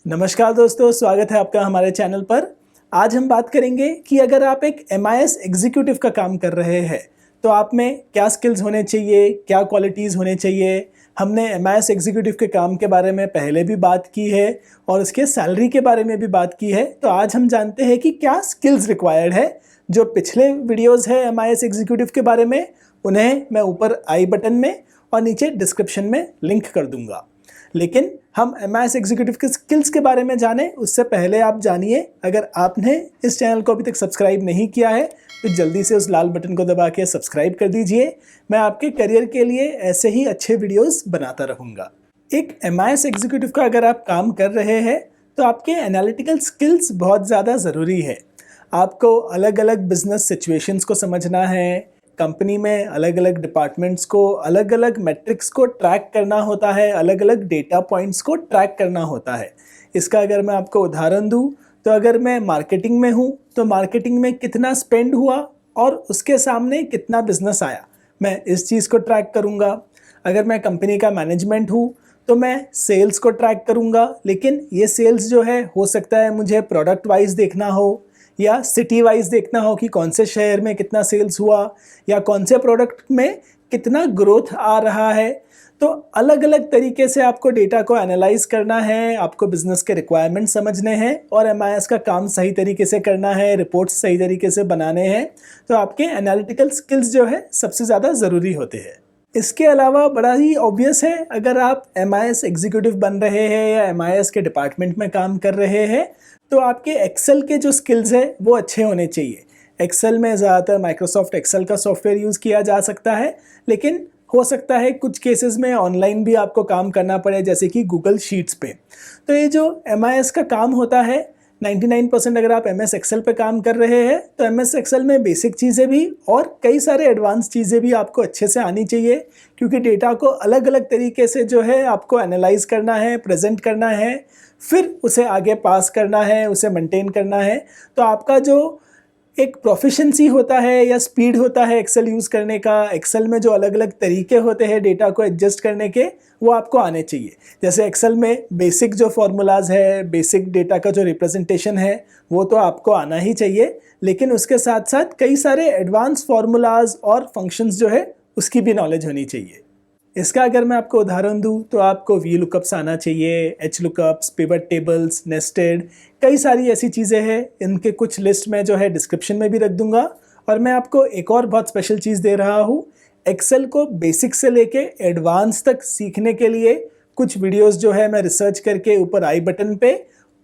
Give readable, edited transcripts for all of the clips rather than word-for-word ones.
नमस्कार दोस्तों, स्वागत है आपका हमारे चैनल पर। आज हम बात करेंगे कि अगर आप एक MIS एग्जीक्यूटिव का काम कर रहे हैं तो आप में क्या स्किल्स होने चाहिए, क्या क्वालिटीज़ होने चाहिए। हमने MIS एग्जीक्यूटिव के काम के बारे में पहले भी बात की है और उसके सैलरी के बारे में भी बात की है। तो आज हम जानते हैं कि क्या स्किल्स रिक्वायर्ड है। जो पिछले वीडियोज़ है MIS एग्जीक्यूटिव के बारे में, उन्हें मैं ऊपर आई बटन में और नीचे डिस्क्रिप्शन में लिंक कर दूँगा। लेकिन हम MIS एग्जीक्यूटिव के स्किल्स के बारे में जाने उससे पहले आप जानिए, अगर आपने इस चैनल को अभी तक सब्सक्राइब नहीं किया है तो जल्दी से उस लाल बटन को दबा के सब्सक्राइब कर दीजिए। मैं आपके करियर के लिए ऐसे ही अच्छे वीडियोस बनाता रहूँगा। एक MIS एग्जीक्यूटिव का अगर आप काम कर रहे हैं तो आपके एनालिटिकल स्किल्स बहुत ज़्यादा ज़रूरी है। आपको अलग अलग बिजनेस सिचुएशंस को समझना है, कंपनी में अलग अलग डिपार्टमेंट्स को अलग अलग मैट्रिक्स को ट्रैक करना होता है, अलग अलग डेटा पॉइंट्स को ट्रैक करना होता है। इसका अगर मैं आपको उदाहरण दूं तो अगर मैं मार्केटिंग में हूं तो मार्केटिंग में कितना स्पेंड हुआ और उसके सामने कितना बिजनेस आया, मैं इस चीज़ को ट्रैक करूंगा। अगर मैं कंपनी का मैनेजमेंट हूं तो मैं सेल्स को ट्रैक करूंगा, लेकिन ये सेल्स जो है हो सकता है मुझे प्रोडक्ट वाइज देखना हो या सिटी वाइज देखना हो कि कौन से शहर में कितना सेल्स हुआ या कौन से प्रोडक्ट में कितना ग्रोथ आ रहा है। तो अलग अलग तरीके से आपको डेटा को एनालाइज करना है, आपको बिजनेस के रिक्वायरमेंट समझने हैं और MIS का काम सही तरीके से करना है, रिपोर्ट्स सही तरीके से बनाने हैं। तो आपके एनालिटिकल स्किल्स जो है सबसे ज़्यादा ज़रूरी होते हैं। इसके अलावा बड़ा ही ऑब्वियस है, अगर आप MIS एग्जीक्यूटिव बन रहे हैं या MIS के डिपार्टमेंट में काम कर रहे हैं तो आपके एक्सेल के जो स्किल्स है वो अच्छे होने चाहिए। एक्सेल में ज़्यादातर माइक्रोसॉफ्ट एक्सेल का सॉफ्टवेयर यूज़ किया जा सकता है, लेकिन हो सकता है कुछ केसेस में ऑनलाइन भी आपको काम करना पड़े, जैसे कि गूगल शीट्स पे। तो ये जो MIS का काम होता है 99% अगर आप MS एक्सेल पे काम कर रहे हैं तो MS एक्सेल में बेसिक चीज़ें भी और कई सारे एडवांस चीज़ें भी आपको अच्छे से आनी चाहिए, क्योंकि डेटा को अलग अलग तरीके से जो है आपको एनालाइज करना है, प्रेजेंट करना है, फिर उसे आगे पास करना है, उसे मेंटेन करना है। तो आपका जो एक प्रोफिशिएंसी होता है या स्पीड होता है एक्सेल यूज़ करने का, एक्सेल में जो अलग अलग तरीके होते हैं डेटा को एडजस्ट करने के, वो आपको आने चाहिए। जैसे एक्सेल में बेसिक जो फॉर्मूलाज है, बेसिक डेटा का जो रिप्रेजेंटेशन है, वो तो आपको आना ही चाहिए, लेकिन उसके साथ साथ कई सारे एडवांस फार्मूलाज और फंक्शंस जो है उसकी भी नॉलेज होनी चाहिए। इसका अगर मैं आपको उदाहरण दूं तो आपको VLOOKUPs आना चाहिए, HLOOKUPs, पिवट टेबल्स, नेस्टेड, कई सारी ऐसी चीज़ें हैं। इनके कुछ लिस्ट में जो है डिस्क्रिप्शन में भी रख दूंगा। और मैं आपको एक और बहुत स्पेशल चीज़ दे रहा हूँ, एक्सेल को बेसिक से लेके एडवांस तक सीखने के लिए कुछ वीडियोस जो है मैं रिसर्च करके ऊपर आई बटन पे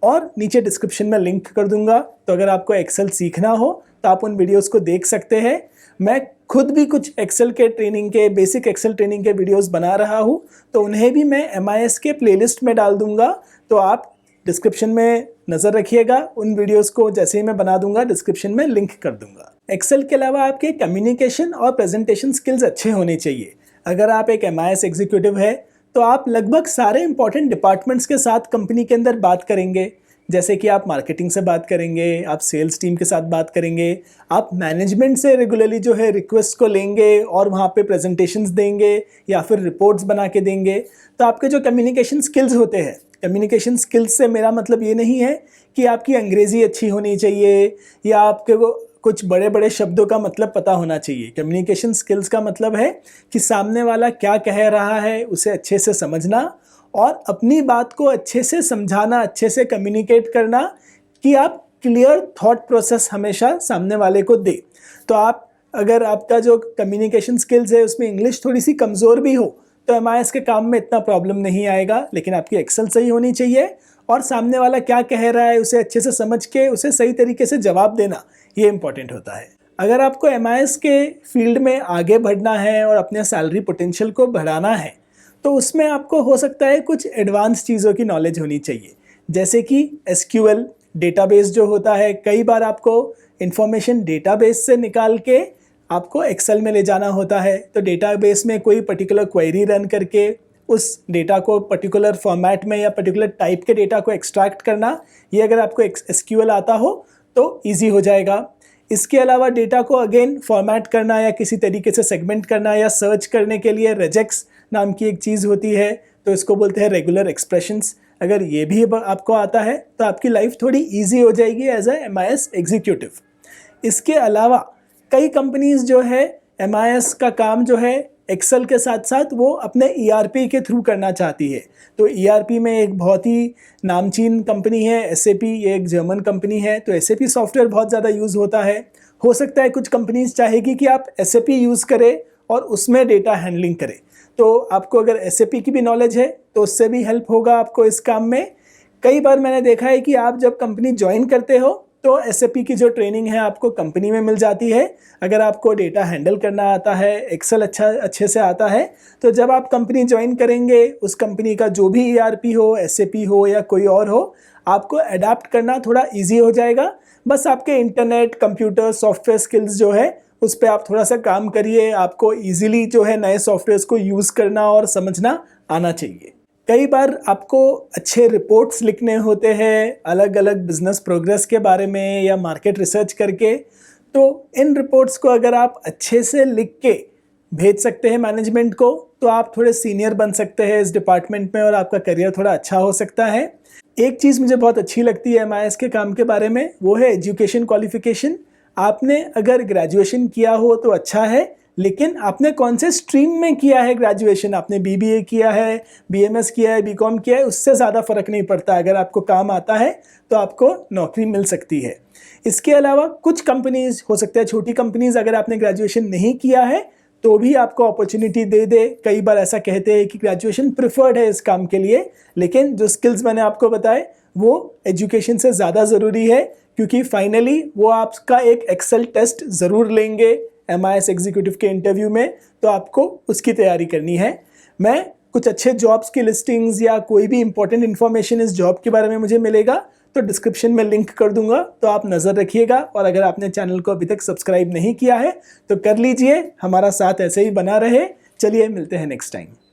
और नीचे डिस्क्रिप्शन में लिंक कर दूंगा। तो अगर आपको एक्सेल सीखना हो तो आप उन वीडियोस को देख सकते हैं। मैं खुद भी कुछ एक्सेल के ट्रेनिंग के, बेसिक एक्सेल ट्रेनिंग के वीडियोस बना रहा हूँ, तो उन्हें भी मैं MIS के प्लेलिस्ट में डाल दूंगा। तो आप डिस्क्रिप्शन में नज़र रखिएगा, उन वीडियोस को जैसे ही मैं बना दूंगा डिस्क्रिप्शन में लिंक कर दूंगा। एक्सेल के अलावा आपके कम्युनिकेशन और प्रेजेंटेशन स्किल्स अच्छे होने चाहिए। अगर आप एक MIS एग्जीक्यूटिव है तो आप लगभग सारे इंपॉर्टेंट डिपार्टमेंट्स के साथ कंपनी के अंदर बात करेंगे। जैसे कि आप मार्केटिंग से बात करेंगे, आप सेल्स टीम के साथ बात करेंगे, आप मैनेजमेंट से रेगुलरली जो है रिक्वेस्ट को लेंगे और वहाँ पे प्रेजेंटेशंस देंगे या फिर रिपोर्ट्स बना के देंगे। तो आपके जो कम्युनिकेशन स्किल्स होते हैं, कम्युनिकेशन स्किल्स से मेरा मतलब ये नहीं है कि आपकी अंग्रेज़ी अच्छी होनी चाहिए या आपके को कुछ बड़े बड़े शब्दों का मतलब पता होना चाहिए। कम्युनिकेशन स्किल्स का मतलब है कि सामने वाला क्या कह रहा है उसे अच्छे से समझना और अपनी बात को अच्छे से समझाना, अच्छे से कम्युनिकेट करना, कि आप क्लियर थॉट प्रोसेस हमेशा सामने वाले को दे। तो आप अगर आपका जो कम्युनिकेशन स्किल्स है उसमें इंग्लिश थोड़ी सी कमज़ोर भी हो तो MIS के काम में इतना प्रॉब्लम नहीं आएगा, लेकिन आपकी एक्सेल सही होनी चाहिए और सामने वाला क्या कह रहा है उसे अच्छे से समझ के उसे सही तरीके से जवाब देना, ये इंपॉर्टेंट होता है। अगर आपको MIS के फील्ड में आगे बढ़ना है और अपने सैलरी पोटेंशियल को बढ़ाना है तो उसमें आपको हो सकता है कुछ एडवांस चीज़ों की नॉलेज होनी चाहिए, जैसे कि SQL डेटाबेस जो होता है, कई बार आपको इंफॉर्मेशन डेटाबेस से निकाल के आपको एक्सेल में ले जाना होता है। तो डेटाबेस में कोई पर्टिकुलर क्वेरी रन करके उस डेटा को पर्टिकुलर फॉर्मेट में या पर्टिकुलर टाइप के डेटा को एक्सट्रैक्ट करना, ये अगर आपको SQL आता हो तो ईजी हो जाएगा। इसके अलावा डेटा को अगेन फॉर्मेट करना या किसी तरीके से सेगमेंट करना या सर्च करने के लिए रेजेक्स नाम की एक चीज़ होती है, तो इसको बोलते हैं रेगुलर एक्सप्रेशंस। अगर ये भी आपको आता है तो आपकी लाइफ थोड़ी ईजी हो जाएगी एज ए MIS एग्जीक्यूटिव। इसके अलावा कई कंपनीज जो है MIS का काम जो है एक्सेल के साथ साथ वो अपने ERP के थ्रू करना चाहती है। तो ERP में एक बहुत ही नामचीन कंपनी है SAP, ये एक जर्मन कंपनी है। तो SAP सॉफ्टवेयर बहुत ज़्यादा यूज़ होता है। हो सकता है कुछ कंपनीज चाहेगी कि आप SAP यूज़ करें और उसमें डेटा हैंडलिंग करें। तो आपको अगर SAP की भी नॉलेज है तो उससे भी हेल्प होगा आपको इस काम में। कई बार मैंने देखा है कि आप जब कंपनी ज्वाइन करते हो तो SAP की जो ट्रेनिंग है आपको कंपनी में मिल जाती है। अगर आपको डेटा हैंडल करना आता है, एक्सेल अच्छे से आता है, तो जब आप कंपनी ज्वाइन करेंगे उस कंपनी का जो भी ERP हो, SAP हो या कोई और हो, आपको अडाप्ट करना थोड़ा ईजी हो जाएगा। बस आपके इंटरनेट, कंप्यूटर, सॉफ्टवेयर स्किल्स जो है उस पर आप थोड़ा सा काम करिए। आपको ईजिली जो है नए सॉफ्टवेयर्स को यूज़ करना और समझना आना चाहिए। कई बार आपको अच्छे रिपोर्ट्स लिखने होते हैं अलग अलग बिजनेस प्रोग्रेस के बारे में या मार्केट रिसर्च करके। तो इन रिपोर्ट्स को अगर आप अच्छे से लिख के भेज सकते हैं मैनेजमेंट को तो आप थोड़े सीनियर बन सकते हैं इस डिपार्टमेंट में और आपका करियर थोड़ा अच्छा हो सकता है। एक चीज़ मुझे बहुत अच्छी लगती है MIS के काम के बारे में, वो है एजुकेशन क्वालिफिकेशन। आपने अगर ग्रेजुएशन किया हो तो अच्छा है, लेकिन आपने कौन से स्ट्रीम में किया है ग्रेजुएशन, आपने BBA किया है, BMS किया है, BCom किया है, उससे ज़्यादा फ़र्क नहीं पड़ता। अगर आपको काम आता है तो आपको नौकरी मिल सकती है। इसके अलावा कुछ कंपनीज हो सकता है, छोटी कंपनीज, अगर आपने ग्रेजुएशन नहीं किया है तो भी आपको अपॉर्चुनिटी दे दे। कई बार ऐसा कहते हैं कि ग्रेजुएशन प्रिफर्ड है इस काम के लिए, लेकिन जो स्किल्स मैंने आपको बताए वो एजुकेशन से ज़्यादा ज़रूरी है, क्योंकि फाइनली वो आपका एक एक्सेल टेस्ट ज़रूर लेंगे MIS एग्जीक्यूटिव के इंटरव्यू में, तो आपको उसकी तैयारी करनी है। मैं कुछ अच्छे जॉब्स की लिस्टिंग्स या कोई भी इंपॉर्टेंट इन्फॉर्मेशन इस जॉब के बारे में मुझे मिलेगा तो डिस्क्रिप्शन में लिंक कर दूंगा, तो आप नज़र रखिएगा। और अगर आपने चैनल को अभी तक सब्सक्राइब नहीं किया है तो कर लीजिए, हमारा साथ ऐसे ही बना रहे। चलिए मिलते हैं नेक्स्ट टाइम।